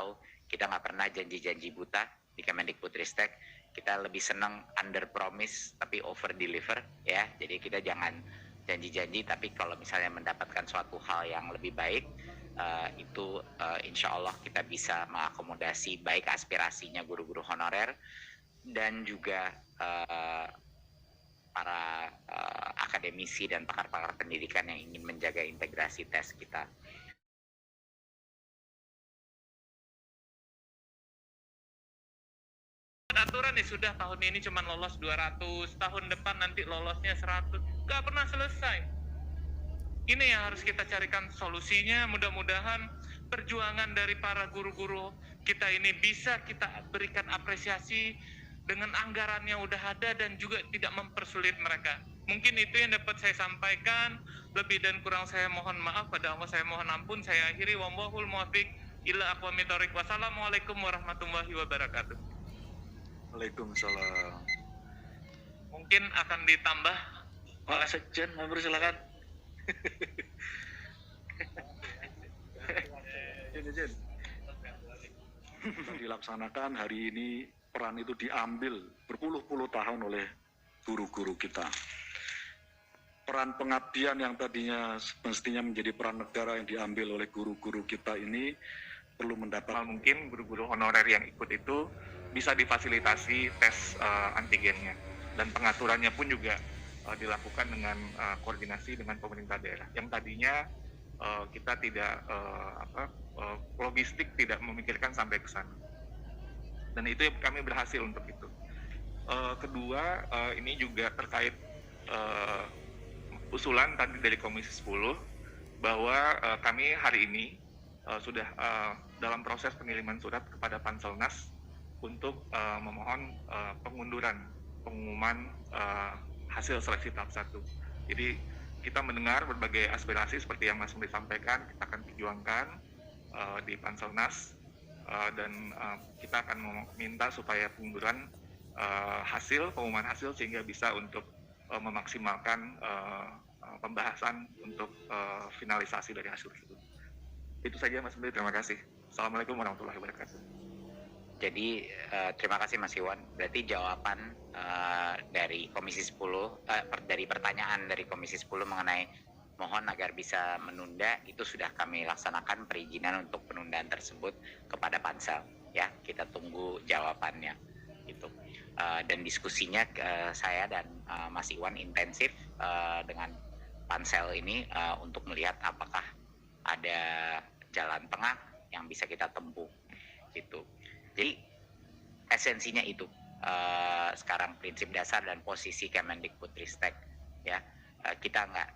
tahu kita nggak pernah janji-janji buta di Kemendikbudristek. Kita lebih senang under promise tapi over deliver ya. Jadi kita jangan janji-janji, tapi kalau misalnya mendapatkan suatu hal yang lebih baik, itu insya Allah kita bisa mengakomodasi baik aspirasinya guru-guru honorer dan juga para akademisi dan pakar-pakar pendidikan yang ingin menjaga integrasi tes kita. Aturan ya sudah, tahun ini cuma lolos 200, tahun depan nanti lolosnya 100, gak pernah selesai. Ini yang harus kita carikan solusinya. Mudah-mudahan perjuangan dari para guru-guru kita ini bisa kita berikan apresiasi dengan anggaran yang udah ada dan juga tidak mempersulit mereka. Mungkin itu yang dapat saya sampaikan. Lebih dan kurang saya mohon maaf, pada Allah saya mohon ampun. Saya akhiri, wallahul muwaffiq ila aqwamit thoriq. Wassalamualaikum warahmatullahi wabarakatuh. Waalaikumsalam. Mungkin akan ditambah Pak Sekjen, silakan. Jen. Dilaksanakan hari ini, peran itu diambil berpuluh-puluh tahun oleh guru-guru kita. Peran pengabdian yang tadinya mestinya menjadi peran negara yang diambil oleh guru-guru kita ini perlu mendapat. Mungkin guru-guru honorer yang ikut itu bisa difasilitasi tes antigennya, dan pengaturannya pun juga dilakukan dengan koordinasi dengan pemerintah daerah. Yang tadinya kita tidak logistik tidak memikirkan sampai ke sana. Dan itu kami berhasil untuk itu. Kedua, ini juga terkait usulan tadi dari Komisi 10 bahwa kami hari ini sudah dalam proses pengiriman surat kepada Panselnas untuk memohon pengunduran pengumuman hasil seleksi tahap 1. Jadi kita mendengar berbagai aspirasi seperti yang Mas Menteri sampaikan, kita akan perjuangkan di Panselnas dan kita akan meminta supaya pengunduran pengumuman hasil sehingga bisa untuk memaksimalkan pembahasan untuk finalisasi dari hasil tersebut. Itu saja Mas Menteri, terima kasih. Assalamualaikum warahmatullahi wabarakatuh. Jadi terima kasih Mas Iwan. Berarti jawaban dari Komisi 10, dari pertanyaan dari Komisi 10 mengenai mohon agar bisa menunda, itu sudah kami laksanakan perizinan untuk penundaan tersebut kepada Pansel. Ya, kita tunggu jawabannya. Itu. Dan diskusinya saya dan Mas Iwan intensif dengan Pansel ini untuk melihat apakah ada jalan tengah yang bisa kita tempuh. Gitu. Jadi esensinya itu sekarang prinsip dasar dan posisi Kemendikbudristek ya. Kita nggak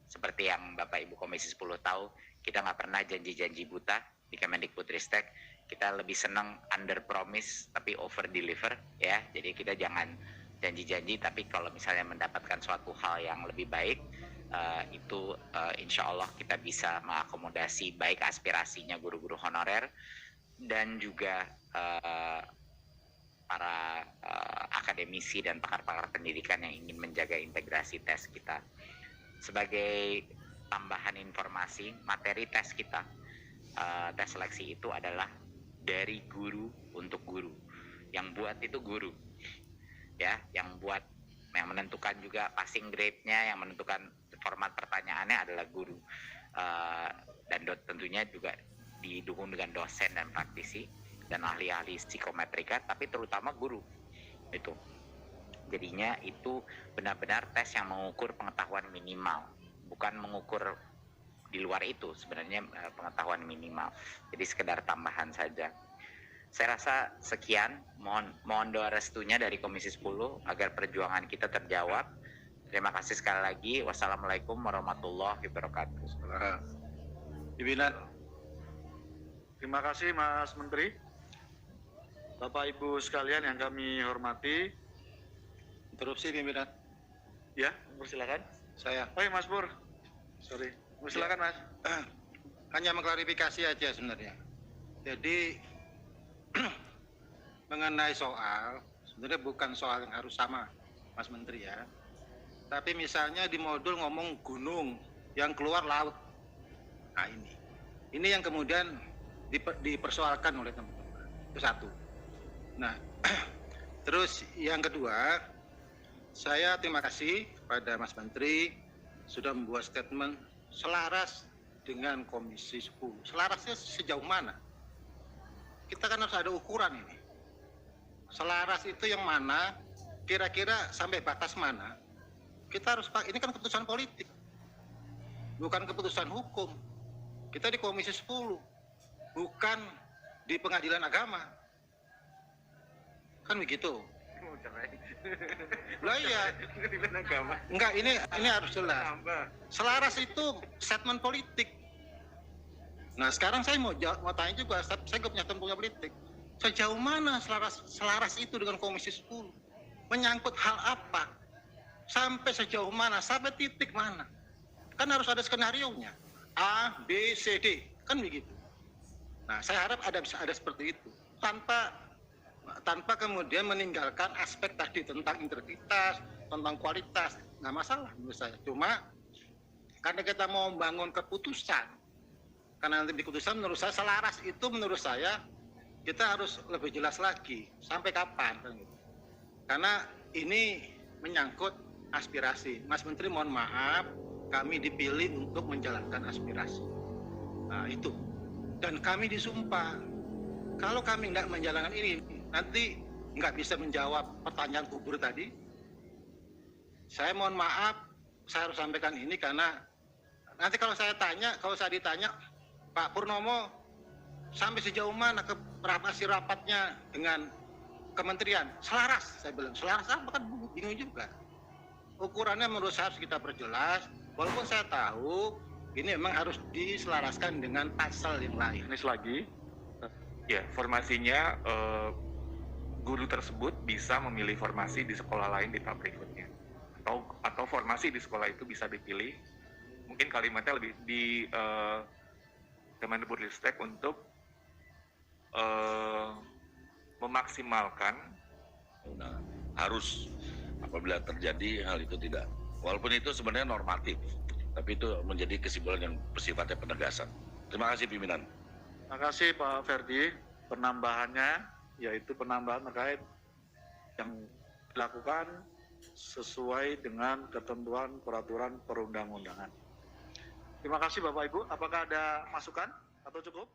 seperti yang Bapak Ibu Komisi 10 tahu, kita nggak pernah janji-janji buta di Kemendikbudristek. Kita lebih senang under promise tapi over deliver ya. Jadi kita jangan janji-janji, tapi kalau misalnya mendapatkan suatu hal yang lebih baik, itu insya Allah kita bisa mengakomodasi baik aspirasinya guru-guru honorer dan juga para akademisi dan pakar-pakar pendidikan yang ingin menjaga integrasi tes kita. Sebagai tambahan informasi, materi tes kita, tes seleksi itu adalah dari guru untuk guru. Yang buat itu guru, ya, yang menentukan juga passing grade-nya, yang menentukan format pertanyaannya adalah guru, dan tentunya juga didukung dengan dosen dan praktisi dan ahli-ahli psikometrika, tapi terutama guru itu. Jadinya itu benar-benar tes yang mengukur pengetahuan minimal, bukan mengukur di luar itu, sebenarnya pengetahuan minimal. Jadi sekedar tambahan saja. Saya rasa sekian, mohon doa restunya dari Komisi 10 agar perjuangan kita terjawab. Terima kasih sekali lagi. Wassalamualaikum warahmatullahi wabarakatuh. Pimpinan. Terima kasih Mas Menteri. Bapak Ibu sekalian yang kami hormati. Interupsi pimpinan. Ya, silakan. Saya. Oh ya Mas Pur. Sorry. Silakan Mas. Hanya mengklarifikasi aja sebenarnya. Jadi mengenai soal, sebenarnya bukan soal yang harus sama Mas Menteri ya. Tapi misalnya di modul ngomong gunung yang keluar laut. Nah ini yang kemudian dipersoalkan oleh teman-teman. Itu satu. Nah, terus yang kedua, saya terima kasih kepada Mas Menteri sudah membuat statement selaras dengan Komisi 10. Selarasnya sejauh mana? Kita kan harus ada ukuran ini. Selaras itu yang mana? Kira-kira sampai batas mana? Kita harus, ini kan keputusan politik, bukan keputusan hukum. Kita di Komisi 10, bukan di Pengadilan Agama. Kan begitu. Lah iya. Enggak, ini harus jelas. Selaras itu statement politik. Nah, sekarang saya mau tanya juga, saya nggak punya tempuhnya politik. Sejauh mana selaras itu dengan Komisi 10? Menyangkut hal apa? Sampai sejauh mana? Sampai titik mana? Kan harus ada skenarionya. A, B, C, D. Kan begitu. Nah, saya harap ada seperti itu. Tanpa kemudian meninggalkan aspek tadi tentang integritas, tentang kualitas. Nggak masalah menurut saya. Cuma karena kita mau membangun keputusan, karena nanti di keputusan menurut saya selaras itu menurut saya kita harus lebih jelas lagi. Sampai kapan? Kan gitu. Karena ini menyangkut aspirasi. Mas Menteri mohon maaf, kami dipilih untuk menjalankan aspirasi. Nah, itu. Dan kami disumpah. Kalau kami nggak menjalankan ini, nanti nggak bisa menjawab pertanyaan kubur tadi. Saya mohon maaf, saya harus sampaikan ini karena nanti kalau saya ditanya, Pak Purnomo sampai sejauh mana hasil rapatnya dengan kementerian? Selaras, saya bilang. Selaras apa kan bingung juga. Ukurannya menurut saya harus kita perjelas, walaupun saya tahu ini memang harus diselaraskan dengan pasal yang lain. Ini lagi. Ya, formasinya guru tersebut bisa memilih formasi di sekolah lain di tahap berikutnya. Atau formasi di sekolah itu bisa dipilih. Mungkin kalimatnya lebih di Kemendikbudristek untuk memaksimalkan. Nah, harus apabila terjadi hal itu tidak. Walaupun itu sebenarnya normatif, tapi itu menjadi kesimpulan yang bersifatnya penegasan. Terima kasih pimpinan. Terima kasih Pak Ferdi. Penambahannya yaitu penambahan terkait yang dilakukan sesuai dengan ketentuan peraturan perundang-undangan. Terima kasih Bapak Ibu. Apakah ada masukan atau cukup?